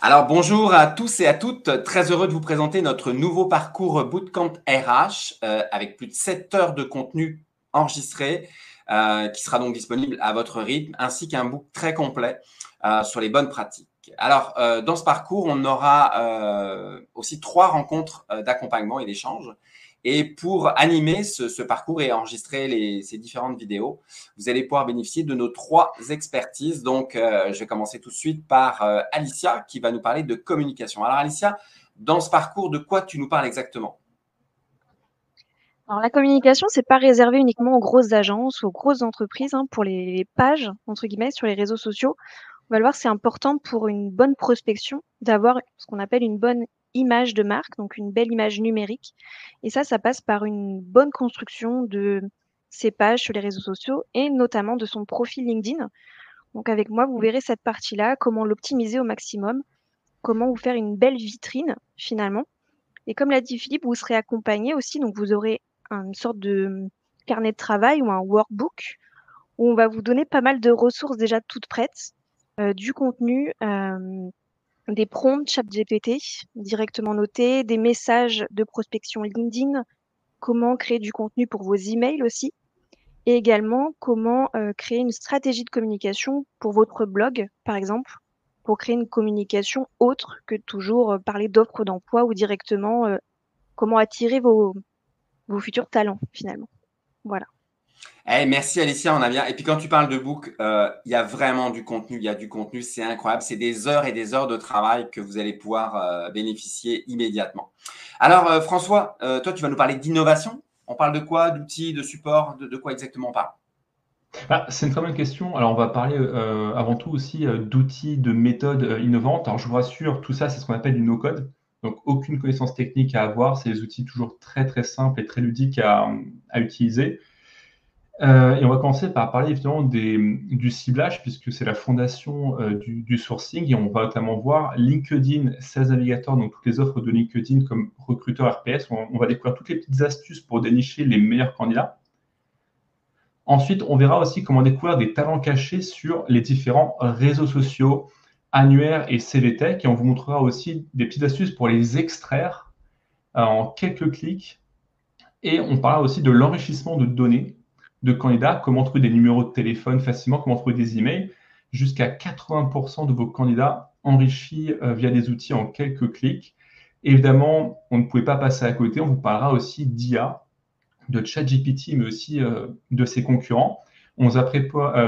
Alors, bonjour à tous et à toutes. Très heureux de vous présenter notre nouveau parcours Bootcamp RH avec plus de 7 heures de contenu enregistré qui sera donc disponible à votre rythme, ainsi qu'un book très complet sur les bonnes pratiques. Alors, dans ce parcours, on aura aussi 3 rencontres d'accompagnement et d'échange. Et pour animer ce parcours et enregistrer ces différentes vidéos, vous allez pouvoir bénéficier de nos 3 expertises. Donc, je vais commencer tout de suite par Alicia qui va nous parler de communication. Alors, Alicia, dans ce parcours, de quoi tu nous parles exactement? Alors la communication, c'est pas réservé uniquement aux grosses agences ou aux grosses entreprises, hein, pour les «pages» entre guillemets sur les réseaux sociaux. On va le voir, c'est important pour une bonne prospection d'avoir ce qu'on appelle une bonne image de marque, donc une belle image numérique et ça passe par une bonne construction de ses pages sur les réseaux sociaux et notamment de son profil LinkedIn. Donc avec moi, vous verrez cette partie-là, comment l'optimiser au maximum, comment vous faire une belle vitrine finalement et comme l'a dit Philippe, vous serez accompagné aussi, donc vous aurez une sorte de carnet de travail ou un workbook où on va vous donner pas mal de ressources déjà toutes prêtes, du contenu, des prompts ChatGPT directement notés, des messages de prospection LinkedIn, comment créer du contenu pour vos emails aussi et également comment, créer une stratégie de communication pour votre blog, par exemple, pour créer une communication autre que toujours, parler d'offres d'emploi ou directement, comment attirer vos futurs talents finalement. Voilà. Hey, merci Alicia, on a bien. Et puis quand tu parles de book, il y a vraiment du contenu. Il y a du contenu, c'est incroyable. C'est des heures et des heures de travail que vous allez pouvoir bénéficier immédiatement. Alors François, toi tu vas nous parler d'innovation. On parle de quoi? D'outils, de support, de quoi exactement on parle? C'est une très bonne question. Alors, on va parler avant tout aussi d'outils, de méthodes innovantes. Alors, je vous rassure, tout ça, c'est ce qu'on appelle du no-code. Donc, aucune connaissance technique à avoir. C'est des outils toujours très, très simples et très ludiques à utiliser. Et on va commencer par parler évidemment du ciblage, puisque c'est la fondation du sourcing. Et on va notamment voir LinkedIn Sales Navigator, donc toutes les offres de LinkedIn comme recruteur RPS. On va découvrir toutes les petites astuces pour dénicher les meilleurs candidats. Ensuite, on verra aussi comment découvrir des talents cachés sur les différents réseaux sociaux, Annuaire et CVTech. Et on vous montrera aussi des petites astuces pour les extraire en quelques clics. Et on parlera aussi de l'enrichissement de données de candidats, comment trouver des numéros de téléphone facilement, comment trouver des emails. Jusqu'à 80% de vos candidats enrichis via des outils en quelques clics. Évidemment, on ne pouvait pas passer à côté. On vous parlera aussi d'IA, de ChatGPT, mais aussi de ses concurrents. On vous a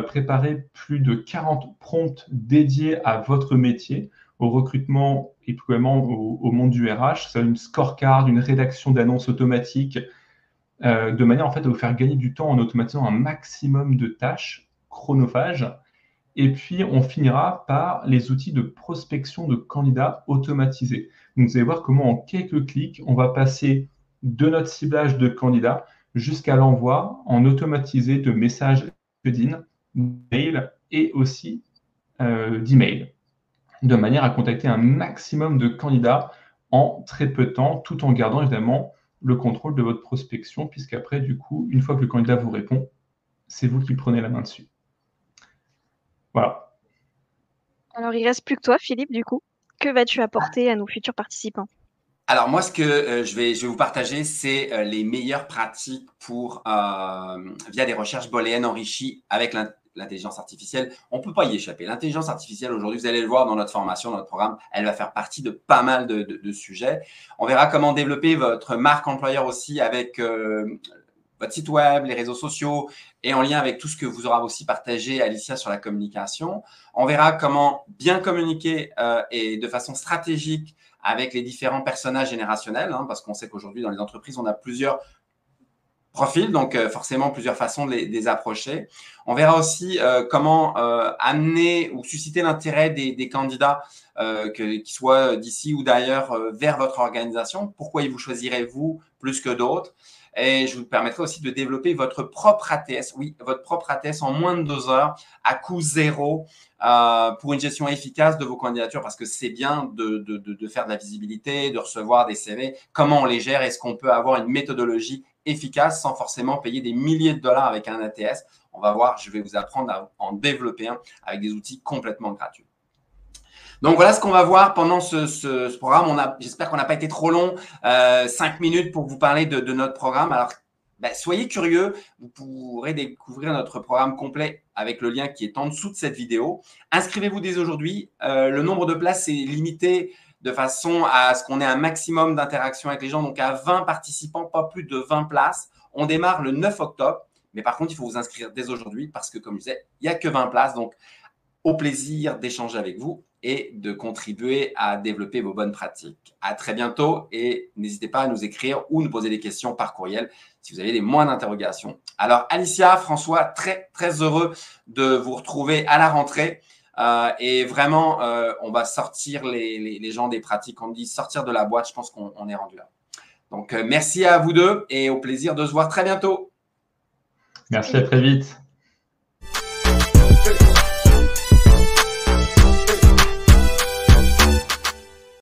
préparé plus de 40 prompts dédiés à votre métier, au recrutement et plus vraiment au monde du RH. C'est une scorecard, une rédaction d'annonces automatiques, de manière en fait à vous faire gagner du temps en automatisant un maximum de tâches chronophages. Et puis, on finira par les outils de prospection de candidats automatisés. Donc, vous allez voir comment en quelques clics, on va passer de notre ciblage de candidats jusqu'à l'envoi en automatisé de messages LinkedIn, mail et aussi d'email, de manière à contacter un maximum de candidats en très peu de temps, tout en gardant évidemment le contrôle de votre prospection, puisqu'après, du coup, une fois que le candidat vous répond, c'est vous qui prenez la main dessus. Voilà. Alors il reste plus que toi Philippe du coup. Que vas-tu apporter à nos futurs participants? Alors moi, ce que je vais vous partager, c'est les meilleures pratiques pour via des recherches booléennes enrichies avec l'intelligence artificielle. On ne peut pas y échapper. L'intelligence artificielle, aujourd'hui, vous allez le voir dans notre formation, dans notre programme, elle va faire partie de pas mal de sujets. On verra comment développer votre marque employeur aussi avec votre site web, les réseaux sociaux et en lien avec tout ce que vous aura aussi partagé Alicia sur la communication. On verra comment bien communiquer et de façon stratégique avec les différents personnages générationnels, hein, parce qu'on sait qu'aujourd'hui, dans les entreprises, on a plusieurs profils, donc forcément plusieurs façons de les approcher. On verra aussi comment amener ou susciter l'intérêt des candidats, qu'ils soient d'ici ou d'ailleurs, vers votre organisation. Pourquoi ils vous choisiraient vous plus que d'autres? Et je vous permettrai aussi de développer votre propre ATS, oui, votre propre ATS en moins de 2 heures, à coût zéro, pour une gestion efficace de vos candidatures, parce que c'est bien de faire de la visibilité, de recevoir des CV. Comment on les gère? Est-ce qu'on peut avoir une méthodologie efficace sans forcément payer des milliers de dollars avec un ATS? On va voir, je vais vous apprendre à en développer un avec des outils complètement gratuits. Donc, voilà ce qu'on va voir pendant ce programme. J'espère qu'on n'a pas été trop long. 5 minutes pour vous parler de notre programme. Alors, soyez curieux. Vous pourrez découvrir notre programme complet avec le lien qui est en dessous de cette vidéo. Inscrivez-vous dès aujourd'hui. Le nombre de places est limité de façon à ce qu'on ait un maximum d'interaction avec les gens. Donc, à 20 participants, pas plus de 20 places. On démarre le 9 octobre. Mais par contre, il faut vous inscrire dès aujourd'hui parce que, comme je disais, il n'y a que 20 places. Donc, au plaisir d'échanger avec vous et de contribuer à développer vos bonnes pratiques. À très bientôt et n'hésitez pas à nous écrire ou nous poser des questions par courriel si vous avez des moindres interrogations. Alors, Alicia, François, très, très heureux de vous retrouver à la rentrée. Et vraiment, on va sortir les gens des pratiques. On dit sortir de la boîte, je pense qu'on est rendu là. Donc, merci à vous deux et au plaisir de se voir très bientôt. Merci, à très vite.